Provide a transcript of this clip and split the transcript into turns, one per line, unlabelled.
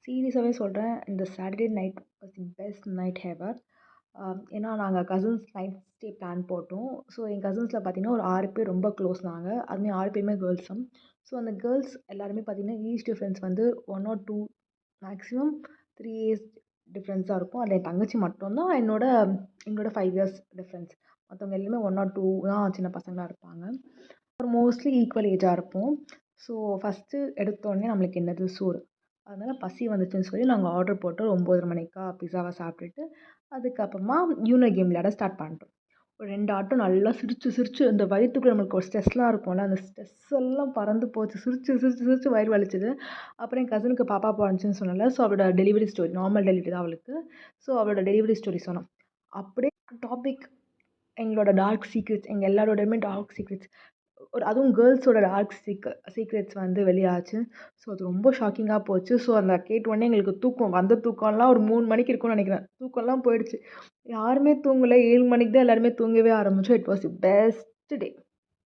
சீரியஸாவே சொல்றேன். இந்த Saturday night was the best night ever. ஏன்னா நாங்க கசின்ஸ் நைட் ஸ்டே பிளான் போட்டோம். ஸோ என் கசின்ஸில பார்த்தீங்கன்னா, ஒரு 6 பேர் ரொம்ப க்ளோஸ் நாங்க. அதுவுமே 6 பேருமே கேர்ள்ஸ் தான். ஸோ அந்த கேர்ள்ஸ் எல்லாருமே பார்த்தீங்கன்னா, ஏஜ் டிஃப்ரென்ஸ் வந்து 1 ஆர் 2 மேக்ஸிமம் 3 இயர்ஸ் டிஃப்ரென்ஸ் தான் இருக்கும். அதில என் தங்கச்சி மட்டும் தான் எங்களோட 5 இயர்ஸ் டிஃப்ரென்ஸ். மத்தவங்க எல்லாமே 1 ஆர் 2 தான் சின்ன பசங்களா இருப்பாங்க. மோஸ்ட்லி ஈக்குவல் ஏஜா இருப்போம். ஸோ ஃபஸ்ட்டு எடுத்தோனே நம்மளுக்கு என்னது சோறு. அதனால பசி வந்துச்சுன்னு சொல்லி நாங்க ஆர்டர் போட்டு 9:30 மணிக்கா பிஸாவ சாப்பிட்டுட்டு, அதுக்கப்புறமா யூனோ கேம் விளையாட ஸ்டார்ட் பண்ணிட்டோம். ஒரு 2 ஆட்டம் நல்லா சிரிச்சு, சிரிச்சு அந்த வயித்துக்குள்ள நம்மளுக்கு ஒரு ஸ்ட்ரெஸ்லாம் இருக்கும்ல, அந்த ஸ்ட்ரெஸ் எல்லாம் பறந்து போச்சு. சிரிச்சு, சிரிச்சு, சிரிச்சு வயிறு வலிச்சது. அப்புறம் என் கசினுக்கு பாப்பா பொறந்துச்சுன்னு சொன்னேன்ல, ஸோ அவளோட டெலிவரி ஸ்டோரி நார்மல் டெலிவரி தான் அவளுக்கு. ஸோ அவளோட டெலிவரி ஸ்டோரி சொன்னோம். அப்படியே டாபிக் எங்களோட டார்க் சீக்ரெட்ஸ் எங்க எல்லாரோடையுமே டார்க் சீக்ரெட்ஸ் அதுவும் கேர்ள்ஸோட டார்க் சீக்ரெட்ஸ் வந்து வெளியாச்சு. ஸோ அது ரொம்ப ஷாக்கிங்கா போச்சு. ஸோ அந்த கேட்டவுடனே எங்களுக்கு தூக்கம் வந்த தூக்கம்லாம் ஒரு 3 மணிக்கு இருக்கும்னு நெனைக்கிறேன். தூக்கம்லாம் போயிடுச்சு. யாருமே தூங்கல. 7 மணிக்கு தான் எல்லாருமே தூங்கவே ஆரம்பிச்சோம். It was the best day.